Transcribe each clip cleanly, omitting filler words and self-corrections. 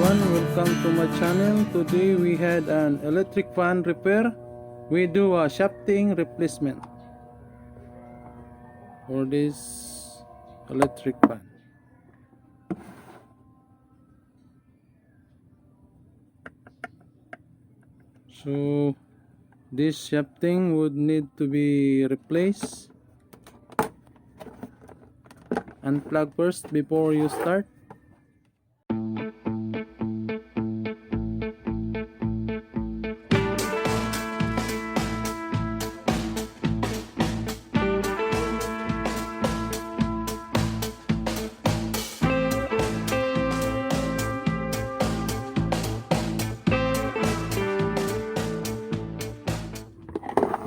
everyone, welcome to my channel. Today we had an electric fan repair. We do a shafting replacement for this electric fan. So this shafting would need to be replaced. Unplug first before you start.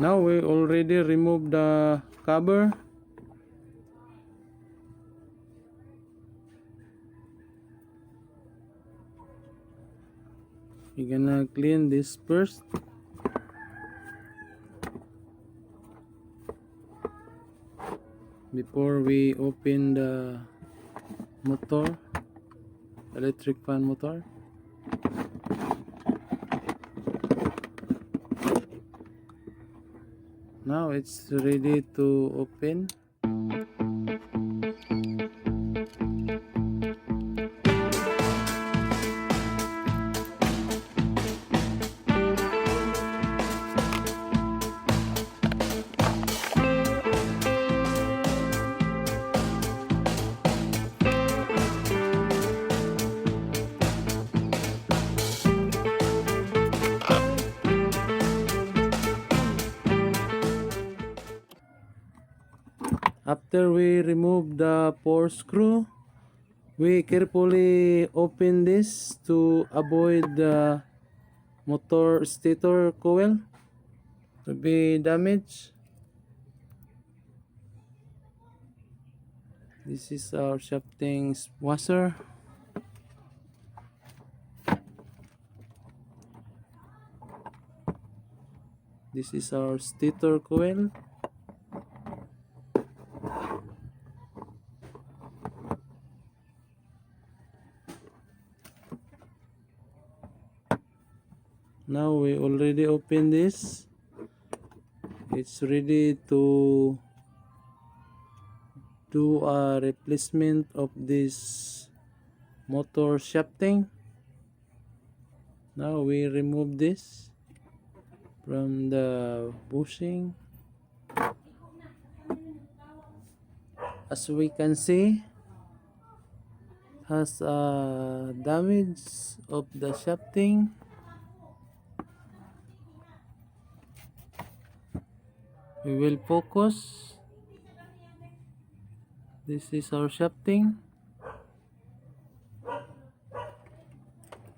Now we already removed the cover. We're gonna clean this first. Before we open the motor, electric fan motor. Now it's ready to open. After we remove the 4 screw, we carefully open this to avoid the motor stator coil to be damaged. This is our shafting washer. This is our stator coil. Now we already opened this. It's ready to do a replacement of this motor shafting. Now we remove this from the bushing. As we can see, has a damage of the shafting. We will focus. This is our shafting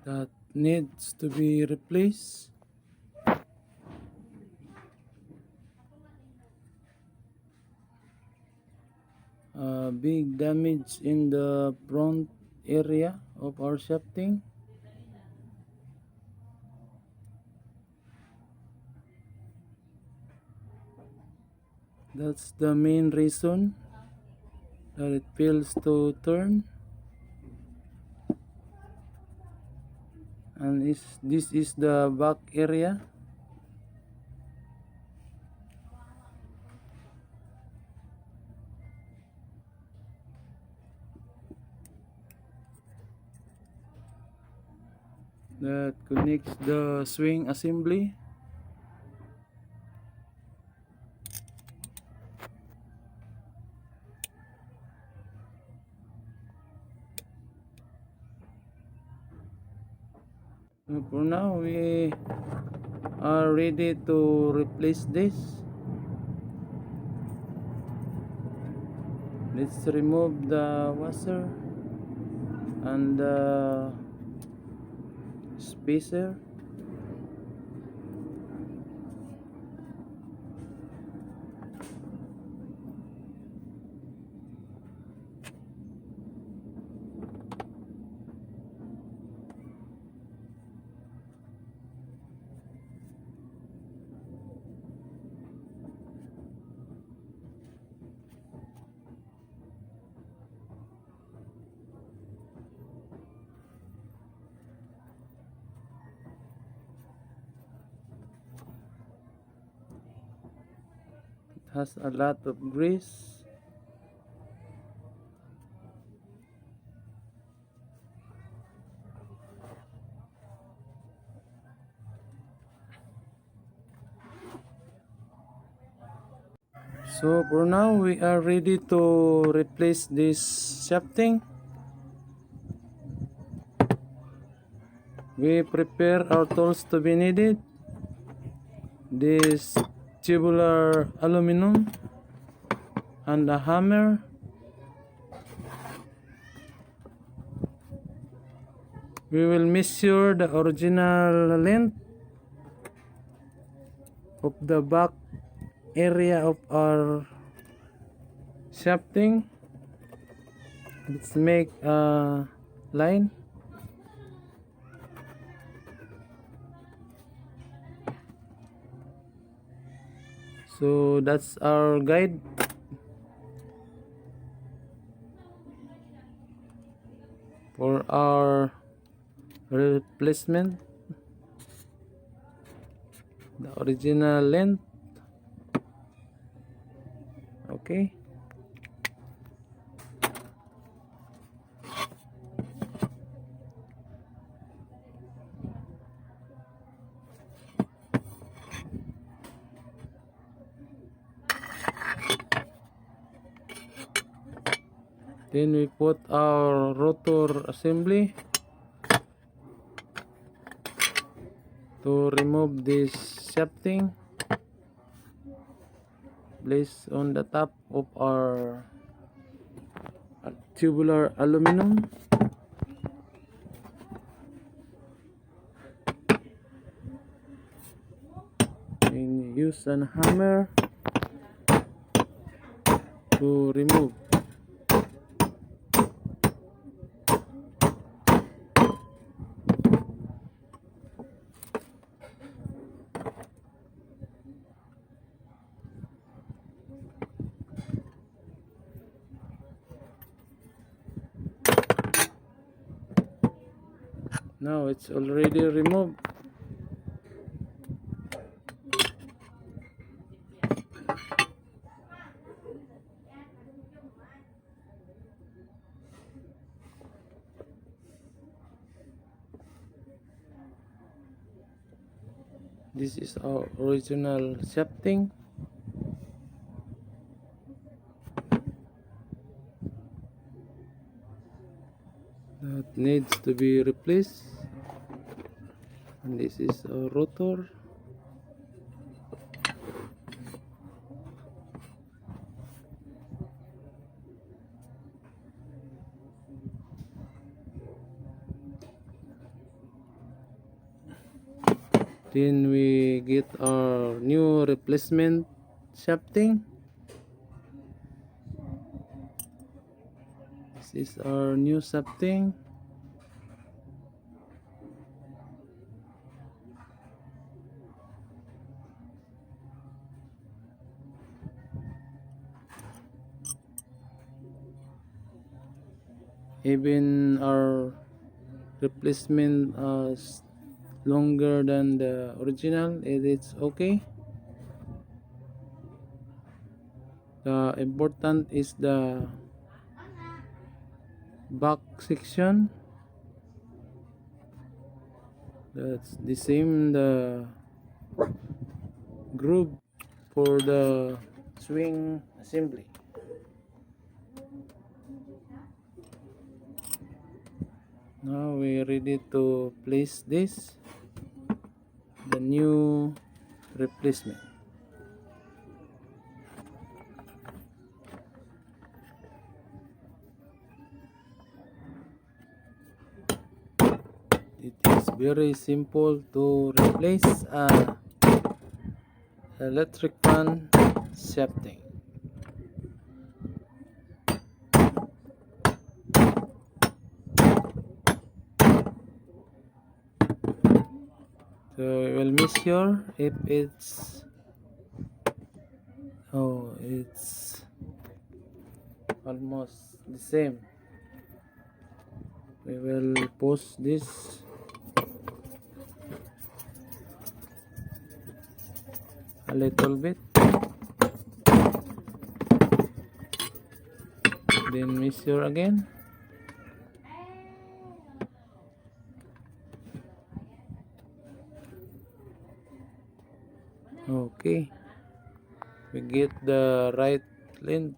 that needs to be replaced. Big damage in the front area of our shafting. That's the main reason that it fails to turn. And this is the back area. That connects the swing assembly. For now, we are ready to replace this. Let's remove the washer and the spacer. has a lot of grease. So for now we are ready to replace this shafting. We prepare our tools to be needed. This tubular aluminum and a hammer. We will measure the original length of the back area of our shafting. Let's make a line. So that's our guide for our replacement, the original length. Okay, then we put our rotor assembly to remove this shafting. Place on the top of our tubular aluminum. And use a hammer to remove. Now it's already removed. This is our original shafting. That needs to be replaced. And this is our rotor. Then we get our new replacement shafting. This is our new shafting. Even our replacement is longer than the original, it's okay. The important is the back section. That's the same, the groove for the swing assembly. Now we're ready to place this, the new replacement. It is very simple to replace a electric fan shafting. So we will measure if it's almost the same. We will pause this. A little bit. then measure again. Okay, we get the right length.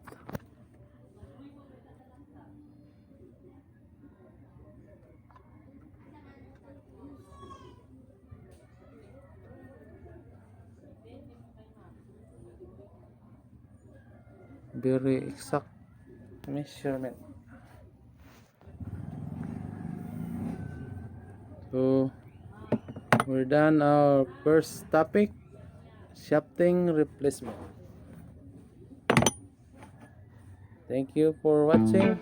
Very exact measurement. So we're done our first topic, shafting replacement. Thank you for watching.